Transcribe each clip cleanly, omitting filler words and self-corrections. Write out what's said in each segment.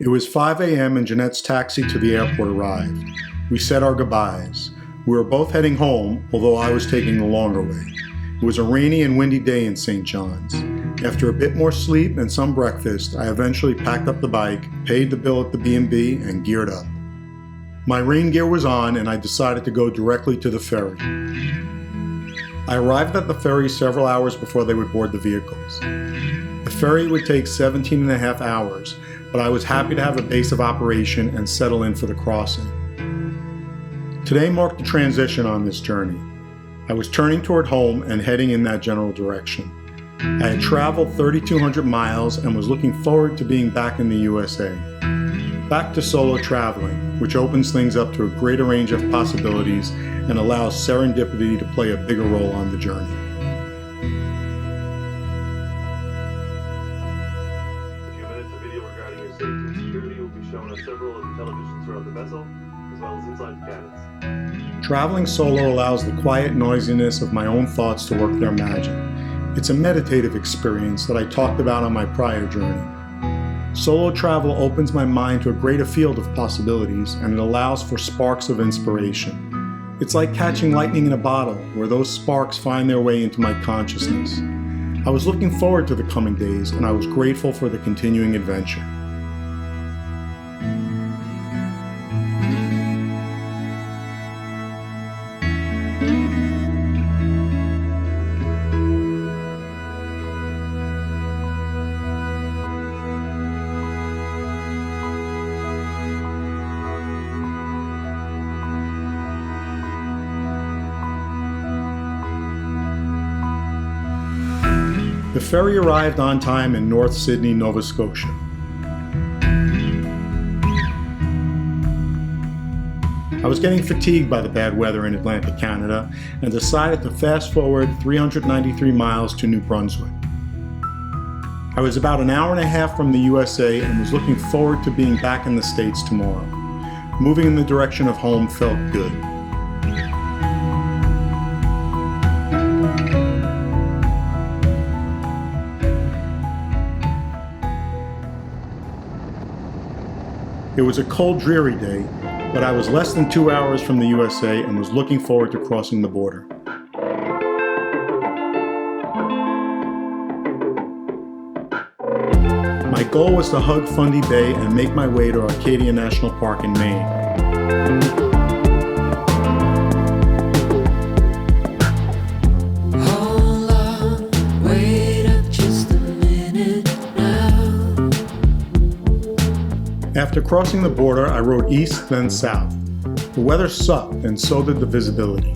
It was 5 a.m. and Jeanette's taxi to the airport arrived. We said our goodbyes. We were both heading home, although I was taking the longer way. It was a rainy and windy day in St. John's. After a bit more sleep and some breakfast, I eventually packed up the bike, paid the bill at the B&B, and geared up. My rain gear was on, and I decided to go directly to the ferry. I arrived at the ferry several hours before they would board the vehicles. The ferry would take 17 and a half hours, but I was happy to have a base of operation and settle in for the crossing. Today marked the transition on this journey. I was turning toward home and heading in that general direction. I had traveled 3,200 miles and was looking forward to being back in the USA. Back to solo traveling, which opens things up to a greater range of possibilities and allows serendipity to play a bigger role on the journey. In a few minutes, a video regarding your safety and security will be shown on several of the televisions throughout the vessel, as well as inside the cabins. Traveling solo allows the quiet noisiness of my own thoughts to work their magic. It's a meditative experience that I talked about on my prior journey. Solo travel opens my mind to a greater field of possibilities, and it allows for sparks of inspiration. It's like catching lightning in a bottle, where those sparks find their way into my consciousness. I was looking forward to the coming days, and I was grateful for the continuing adventure. The ferry arrived on time in North Sydney, Nova Scotia. I was getting fatigued by the bad weather in Atlantic Canada and decided to fast forward 393 miles to New Brunswick. I was about an hour and a half from the USA and was looking forward to being back in the States tomorrow. Moving in the direction of home felt good. It was a cold, dreary day, but I was less than 2 hours from the USA and was looking forward to crossing the border. My goal was to hug Fundy Bay and make my way to Arcadia National Park in Maine. After crossing the border, I rode east, then south. The weather sucked, and so did the visibility.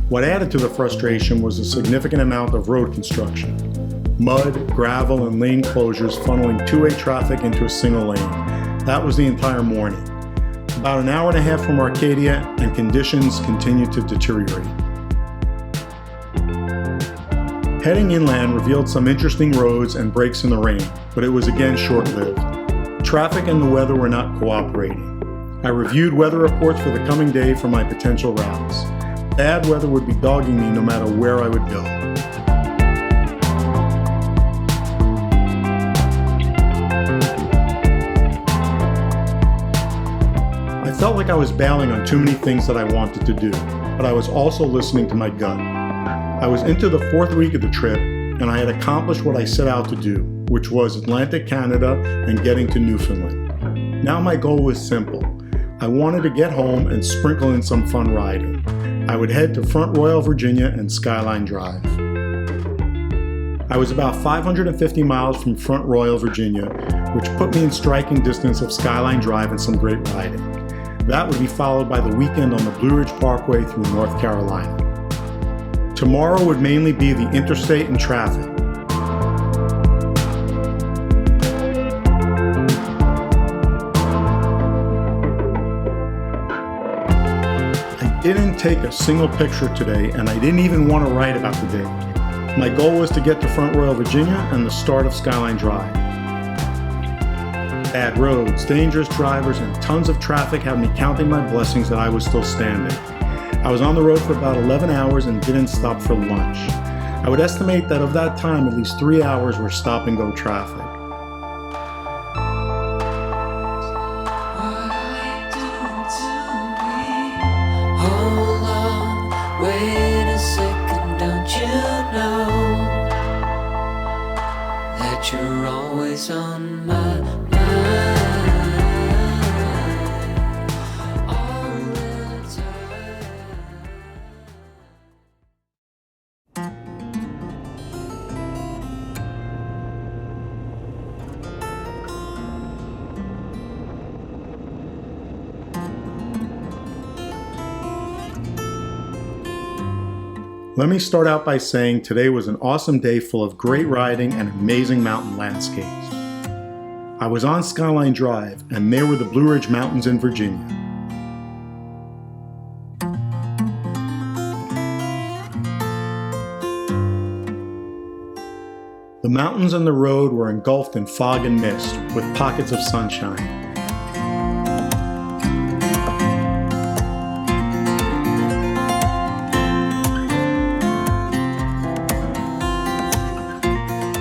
What added to the frustration was a significant amount of road construction. Mud, gravel, and lane closures funneling two-way traffic into a single lane. That was the entire morning. About an hour and a half from Arcadia, and conditions continued to deteriorate. Heading inland revealed some interesting roads and breaks in the rain, but it was again short-lived. Traffic and the weather were not cooperating. I reviewed weather reports for the coming day for my potential routes. Bad weather would be dogging me no matter where I would go. I felt like I was bailing on too many things that I wanted to do, but I was also listening to my gut. I was into the fourth week of the trip, and I had accomplished what I set out to do, which was Atlantic Canada and getting to Newfoundland. Now my goal was simple. I wanted to get home and sprinkle in some fun riding. I would head to Front Royal, Virginia and Skyline Drive. I was about 550 miles from Front Royal, Virginia, which put me in striking distance of Skyline Drive and some great riding. That would be followed by the weekend on the Blue Ridge Parkway through North Carolina. Tomorrow would mainly be the interstate and traffic. I didn't take a single picture today, and I didn't even want to write about the day. My goal was to get to Front Royal, Virginia and the start of Skyline Drive. Bad roads, dangerous drivers, and tons of traffic had me counting my blessings that I was still standing. I was on the road for about 11 hours and didn't stop for lunch. I would estimate that of that time, at least 3 hours were stop-and-go traffic. know that you're always on my mind all the time. Let me start out by saying today was an awesome day full of great riding and amazing mountain landscapes. I was on Skyline Drive, and there were the Blue Ridge Mountains in Virginia. The mountains and the road were engulfed in fog and mist, with pockets of sunshine.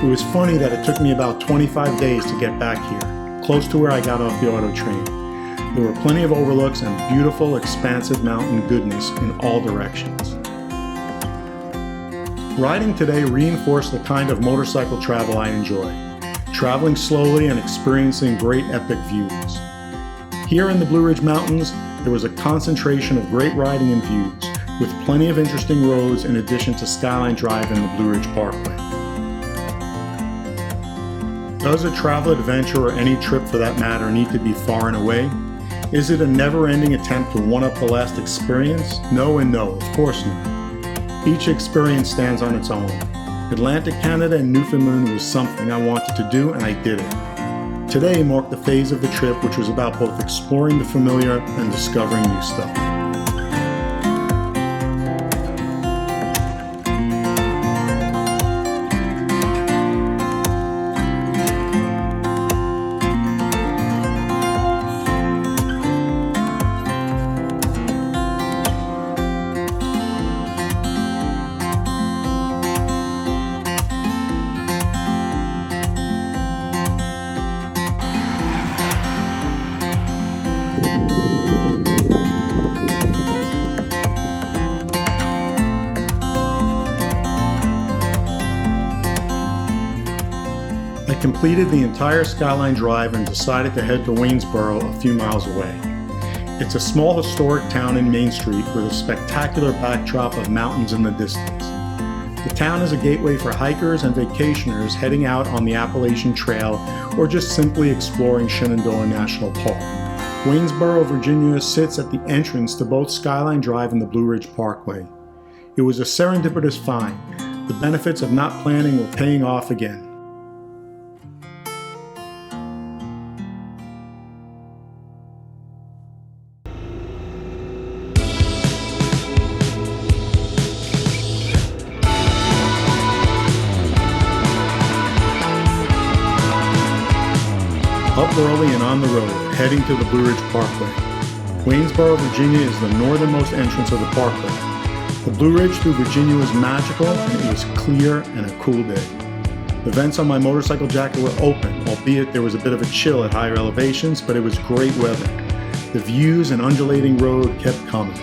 It was funny that it took me about 25 days to get back here, close to where I got off the auto train. There were plenty of overlooks and beautiful, expansive mountain goodness in all directions. Riding today reinforced the kind of motorcycle travel I enjoy, traveling slowly and experiencing great epic views. Here in the Blue Ridge Mountains, there was a concentration of great riding and views, with plenty of interesting roads in addition to Skyline Drive and the Blue Ridge Parkway. Does a travel adventure, or any trip for that matter, need to be far and away? Is it a never-ending attempt to one-up the last experience? No and no, of course not. Each experience stands on its own. Atlantic Canada and Newfoundland was something I wanted to do, and I did it. Today marked the phase of the trip which was about both exploring the familiar and discovering new stuff. I completed the entire Skyline Drive and decided to head to Waynesboro, a few miles away. It's a small historic town in Main Street with a spectacular backdrop of mountains in the distance. The town is a gateway for hikers and vacationers heading out on the Appalachian Trail or just simply exploring Shenandoah National Park. Waynesboro, Virginia sits at the entrance to both Skyline Drive and the Blue Ridge Parkway. It was a serendipitous find. The benefits of not planning were paying off again. Up early and on the road, heading to the Blue Ridge Parkway. Waynesboro, Virginia is the northernmost entrance of the parkway. The Blue Ridge through Virginia was magical, and it was clear and a cool day. The vents on my motorcycle jacket were open, albeit there was a bit of a chill at higher elevations, but it was great weather. The views and undulating road kept coming.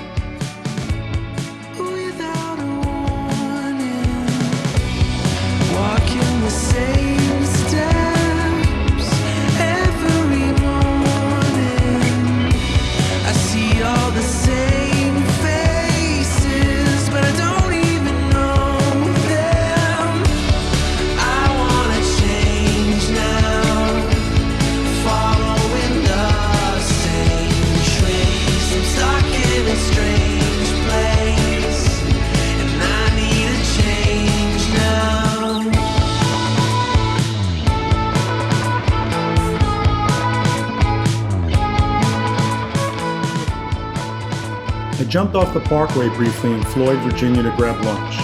I jumped off the parkway briefly in Floyd, Virginia to grab lunch.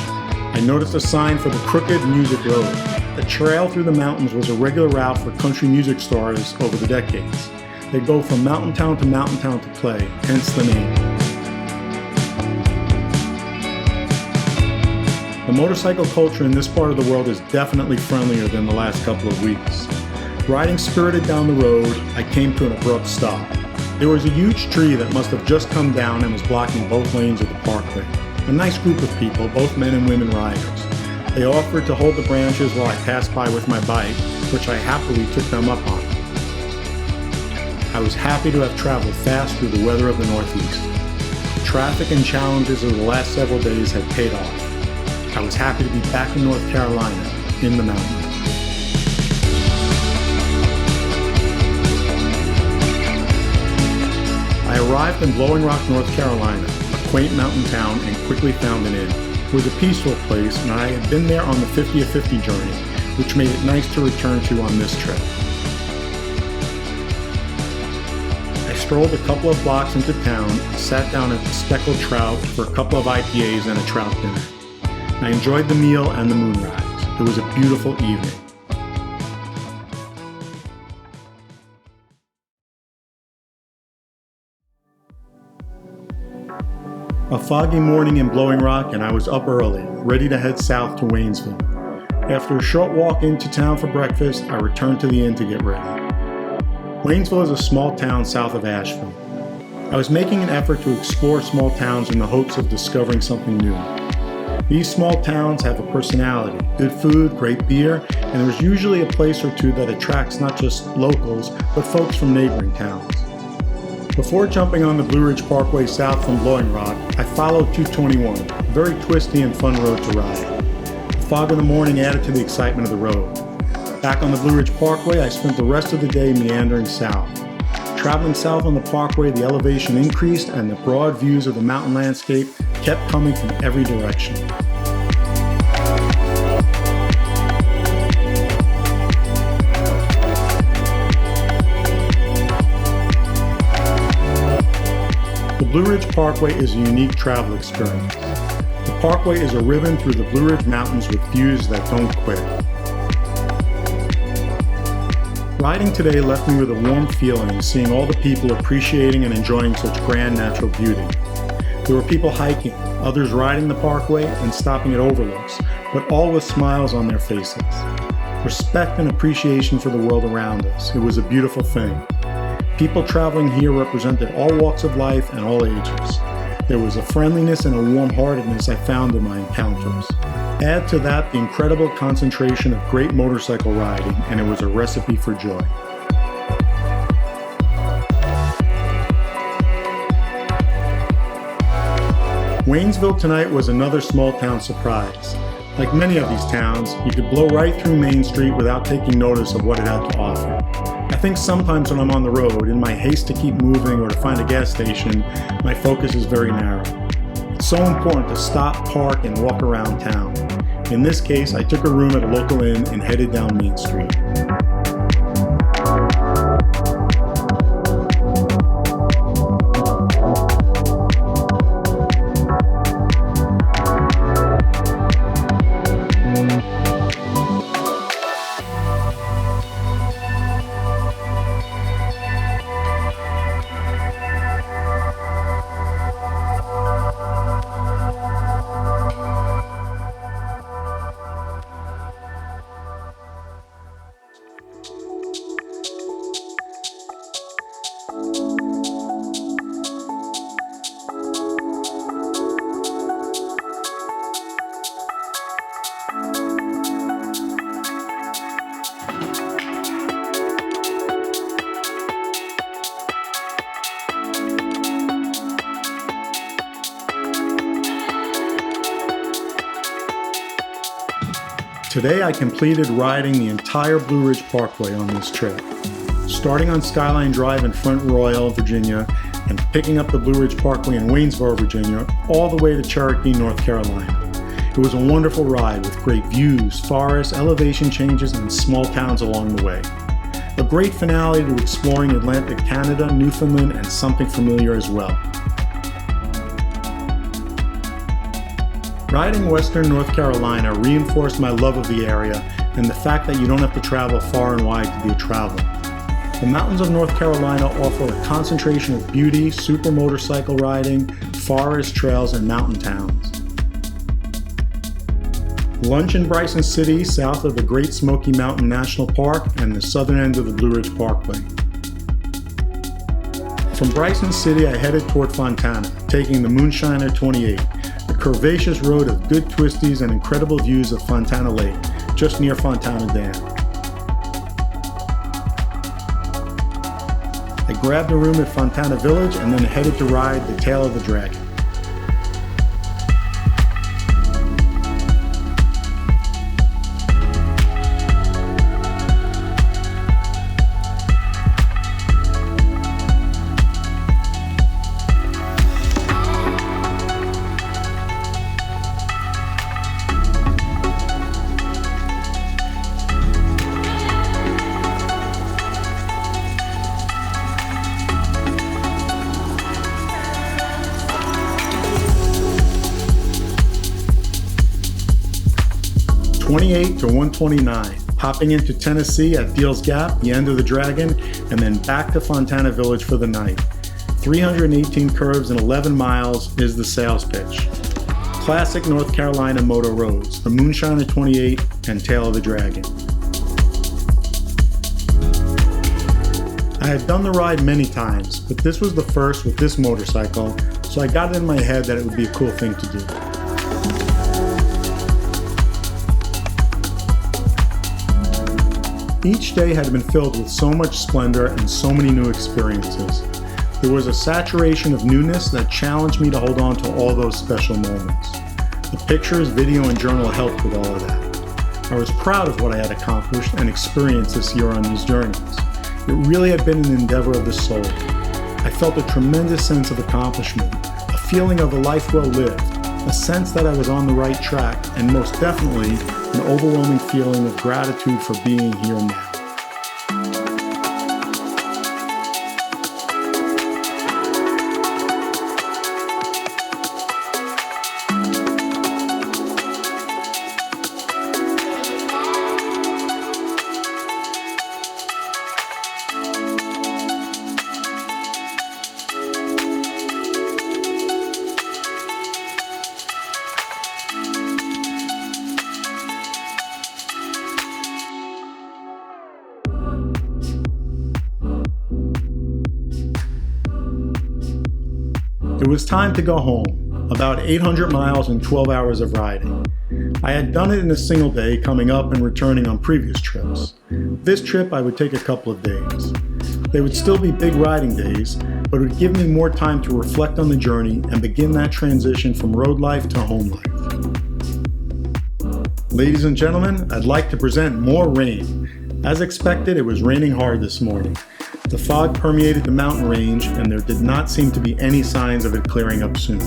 I noticed a sign for the Crooked Music Road. The trail through the mountains was a regular route for country music stars over the decades. They go from mountain town to play, hence the name. The motorcycle culture in this part of the world is definitely friendlier than the last couple of weeks. Riding spirited down the road, I came to an abrupt stop. There was a huge tree that must have just come down and was blocking both lanes of the parkway. A nice group of people, both men and women riders. They offered to hold the branches while I passed by with my bike, which I happily took them up on. I was happy to have traveled fast through the weather of the Northeast. Traffic and challenges of the last several days had paid off. I was happy to be back in North Carolina, in the mountains. I arrived in Blowing Rock, North Carolina, a quaint mountain town, and quickly found an inn. It was a peaceful place, and I had been there on the 50-50 journey, which made it nice to return to on this trip. I strolled a couple of blocks into town and sat down at the Speckled Trout for a couple of IPAs and a trout dinner. I enjoyed the meal and the moonrise. It was a beautiful evening. A foggy morning in Blowing Rock, and I was up early, ready to head south to Waynesville. After a short walk into town for breakfast, I returned to the inn to get ready. Waynesville is a small town south of Asheville. I was making an effort to explore small towns in the hopes of discovering something new. These small towns have a personality, good food, great beer, and there's usually a place or two that attracts not just locals, but folks from neighboring towns. Before jumping on the Blue Ridge Parkway south from Blowing Rock, I followed 221, a very twisty and fun road to ride. The fog of the morning added to the excitement of the road. Back on the Blue Ridge Parkway, I spent the rest of the day meandering south. Traveling south on the parkway, the elevation increased and the broad views of the mountain landscape kept coming from every direction. The Blue Ridge Parkway is a unique travel experience. The parkway is a ribbon through the Blue Ridge Mountains with views that don't quit. Riding today left me with a warm feeling, seeing all the people appreciating and enjoying such grand natural beauty. There were people hiking, others riding the parkway and stopping at overlooks, but all with smiles on their faces. Respect and appreciation for the world around us. It was a beautiful thing. People traveling here represented all walks of life and all ages. There was a friendliness and a warm-heartedness I found in my encounters. Add to that the incredible concentration of great motorcycle riding, and it was a recipe for joy. Waynesville tonight was another small-town surprise. Like many of these towns, you could blow right through Main Street without taking notice of what it had to offer. I think sometimes when I'm on the road, in my haste to keep moving or to find a gas station, my focus is very narrow. It's so important to stop, park, and walk around town. In this case, I took a room at a local inn and headed down Main Street. Today I completed riding the entire Blue Ridge Parkway on this trip, starting on Skyline Drive in Front Royal, Virginia, and picking up the Blue Ridge Parkway in Waynesboro, Virginia, all the way to Cherokee, North Carolina. It was a wonderful ride with great views, forests, elevation changes, and small towns along the way. A great finale to exploring Atlantic Canada, Newfoundland, and something familiar as well. Riding Western North Carolina reinforced my love of the area and the fact that you don't have to travel far and wide to be a traveler. The mountains of North Carolina offer a concentration of beauty, super motorcycle riding, forest trails, and mountain towns. Lunch in Bryson City, south of the Great Smoky Mountain National Park and the southern end of the Blue Ridge Parkway. From Bryson City, I headed toward Fontana, taking the Moonshiner 28, a curvaceous road of good twisties and incredible views of Fontana Lake, just near Fontana Dam. I grabbed a room at Fontana Village and then headed to ride the Tail of the Dragon. To 129, hopping into Tennessee at Deals Gap, the end of the Dragon, and then back to Fontana Village for the night. 318 curves and 11 miles is the sales pitch. Classic North Carolina moto roads, the Moonshiner 28 and Tail of the Dragon. I had done the ride many times, but this was the first with this motorcycle, so I got it in my head that it would be a cool thing to do. Each day had been filled with so much splendor and so many new experiences. There was a saturation of newness that challenged me to hold on to all those special moments. The pictures, video, and journal helped with all of that. I was proud of what I had accomplished and experienced this year on these journeys. It really had been an endeavor of the soul. I felt a tremendous sense of accomplishment, a feeling of a life well lived, a sense that I was on the right track, and most definitely, an overwhelming feeling of gratitude for being here now. It was time to go home, about 800 miles and 12 hours of riding. I had done it in a single day, coming up and returning on previous trips. This trip I would take a couple of days. They would still be big riding days, but it would give me more time to reflect on the journey and begin that transition from road life to home life. Ladies and gentlemen, I'd like to present more rain. As expected, it was raining hard this morning. The fog permeated the mountain range, and there did not seem to be any signs of it clearing up soon.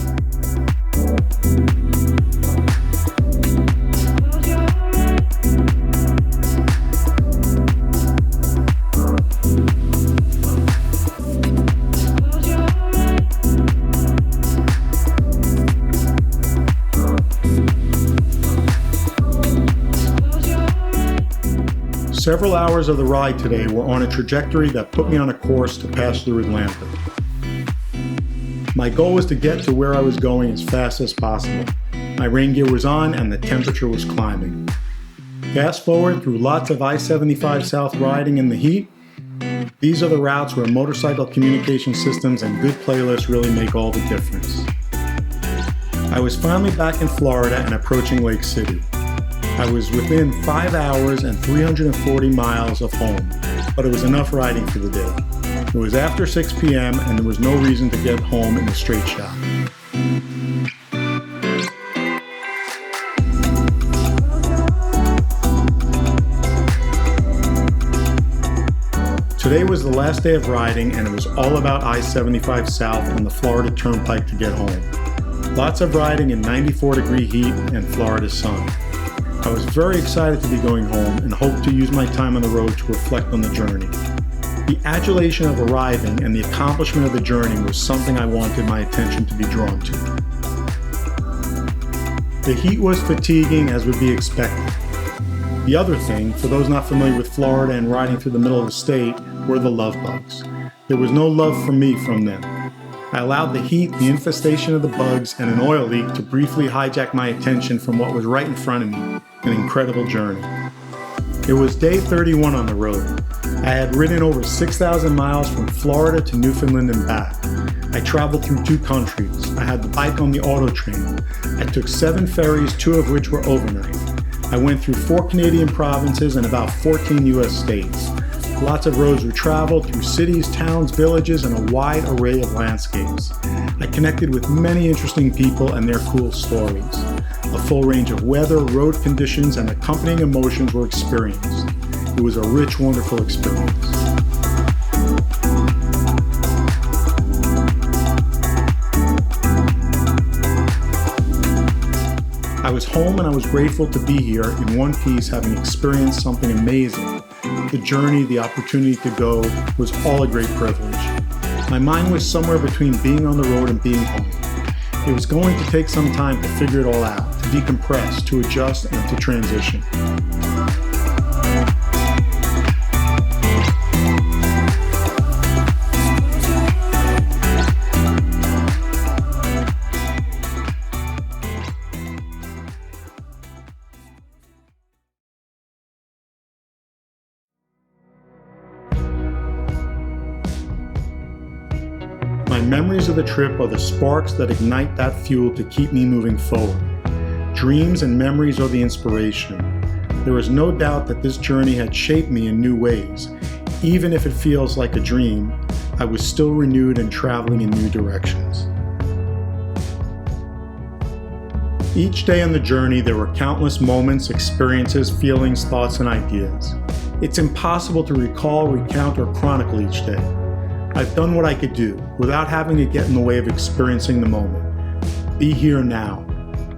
Several hours of the ride today were on a trajectory that put me on a course to pass through Atlanta. My goal was to get to where I was going as fast as possible. My rain gear was on and the temperature was climbing. Fast forward through lots of I-75 South riding in the heat. These are the routes where motorcycle communication systems and good playlists really make all the difference. I was finally back in Florida and approaching Lake City. I was within 5 hours and 340 miles of home, but it was enough riding for the day. It was after 6 p.m. and there was no reason to get home in a straight shot. Today was the last day of riding and it was all about I-75 South and the Florida Turnpike to get home. Lots of riding in 94-degree heat and Florida sun. I was very excited to be going home and hoped to use my time on the road to reflect on the journey. The adulation of arriving and the accomplishment of the journey was something I wanted my attention to be drawn to. The heat was fatiguing as would be expected. The other thing, for those not familiar with Florida and riding through the middle of the state, were the love bugs. There was no love for me from them. I allowed the heat, the infestation of the bugs, and an oil leak to briefly hijack my attention from what was right in front of me, an incredible journey. It was day 31 on the road. I had ridden over 6,000 miles from Florida to Newfoundland and back. I traveled through 2 countries. I had the bike on the auto train. I took 7 ferries, 2 of which were overnight. I went through 4 Canadian provinces and about 14 US states. Lots of roads were traveled through cities, towns, villages, and a wide array of landscapes. I connected with many interesting people and their cool stories. A full range of weather, road conditions, and accompanying emotions were experienced. It was a rich, wonderful experience. I was home and I was grateful to be here in one piece, having experienced something amazing. The journey, the opportunity to go was all a great privilege. My mind was somewhere between being on the road and being home. It was going to take some time to figure it all out, to decompress, to adjust, and to transition. My memories of the trip are the sparks that ignite that fuel to keep me moving forward. Dreams and memories are the inspiration. There is no doubt that this journey had shaped me in new ways. Even if it feels like a dream, I was still renewed and traveling in new directions. Each day on the journey, there were countless moments, experiences, feelings, thoughts, and ideas. It's impossible to recall, recount, or chronicle each day. I've done what I could do without having to get in the way of experiencing the moment. Be here now.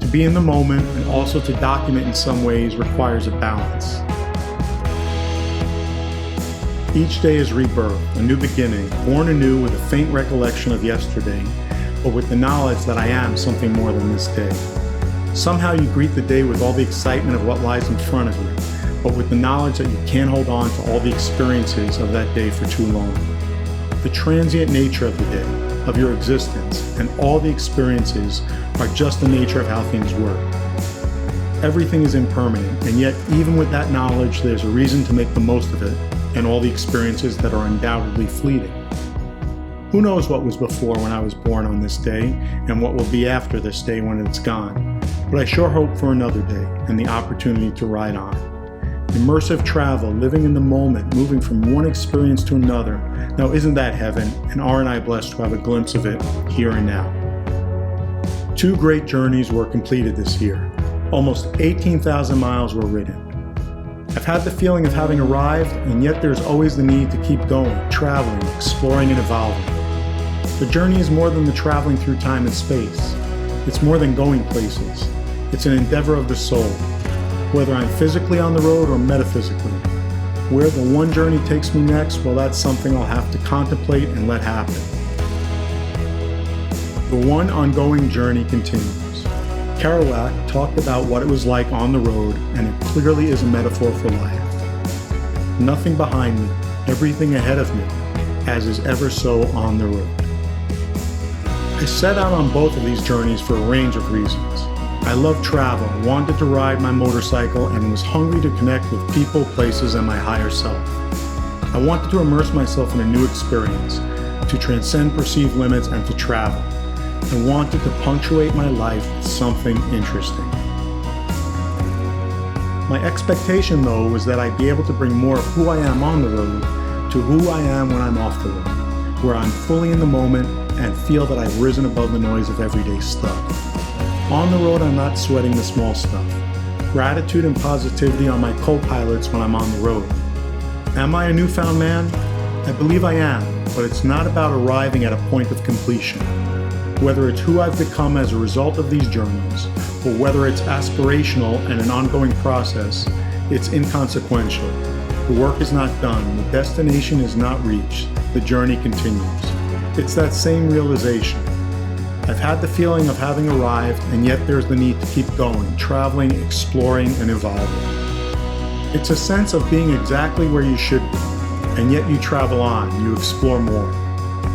To be in the moment and also to document in some ways requires a balance. Each day is rebirth, a new beginning, born anew with a faint recollection of yesterday, but with the knowledge that I am something more than this day. Somehow you greet the day with all the excitement of what lies in front of you, but with the knowledge that you can't hold on to all the experiences of that day for too long. The transient nature of the day, of your existence, and all the experiences are just the nature of how things work. Everything is impermanent, and yet even with that knowledge, there's a reason to make the most of it, and all the experiences that are undoubtedly fleeting. Who knows what was before when I was born on this day, and what will be after this day when it's gone, but I sure hope for another day, and the opportunity to ride on. Immersive travel, living in the moment, moving from one experience to another. Now isn't that heaven, and aren't I blessed to have a glimpse of it here and now? 2 great journeys were completed this year. Almost 18,000 miles were ridden. I've had the feeling of having arrived, and yet there's always the need to keep going, traveling, exploring, and evolving. The journey is more than the traveling through time and space. It's more than going places. It's an endeavor of the soul. Whether I'm physically on the road or metaphysically. Where the one journey takes me next, well, that's something I'll have to contemplate and let happen. The one ongoing journey continues. Kerouac talked about what it was like on the road, and it clearly is a metaphor for life. Nothing behind me, everything ahead of me, as is ever so on the road. I set out on both of these journeys for a range of reasons. I love travel, wanted to ride my motorcycle, and was hungry to connect with people, places, and my higher self. I wanted to immerse myself in a new experience, to transcend perceived limits, and to travel. I wanted to punctuate my life with something interesting. My expectation, though, was that I'd be able to bring more of who I am on the road to who I am when I'm off the road, where I'm fully in the moment and feel that I've risen above the noise of everyday stuff. On the road, I'm not sweating the small stuff. Gratitude and positivity are my co-pilots when I'm on the road. Am I a Newfound Man? I believe I am, but it's not about arriving at a point of completion. Whether it's who I've become as a result of these journeys, or whether it's aspirational and an ongoing process, it's inconsequential. The work is not done, the destination is not reached, the journey continues. It's that same realization. I've had the feeling of having arrived, and yet there's the need to keep going, traveling, exploring, and evolving. It's a sense of being exactly where you should be, and yet you travel on, you explore more.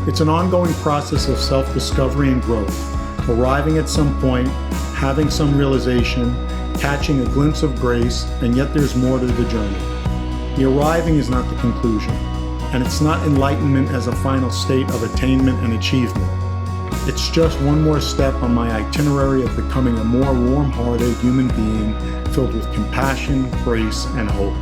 It's an ongoing process of self-discovery and growth, arriving at some point, having some realization, catching a glimpse of grace, and yet there's more to the journey. The arriving is not the conclusion, and it's not enlightenment as a final state of attainment and achievement. It's just one more step on my itinerary of becoming a more warm-hearted human being filled with compassion, grace, and hope.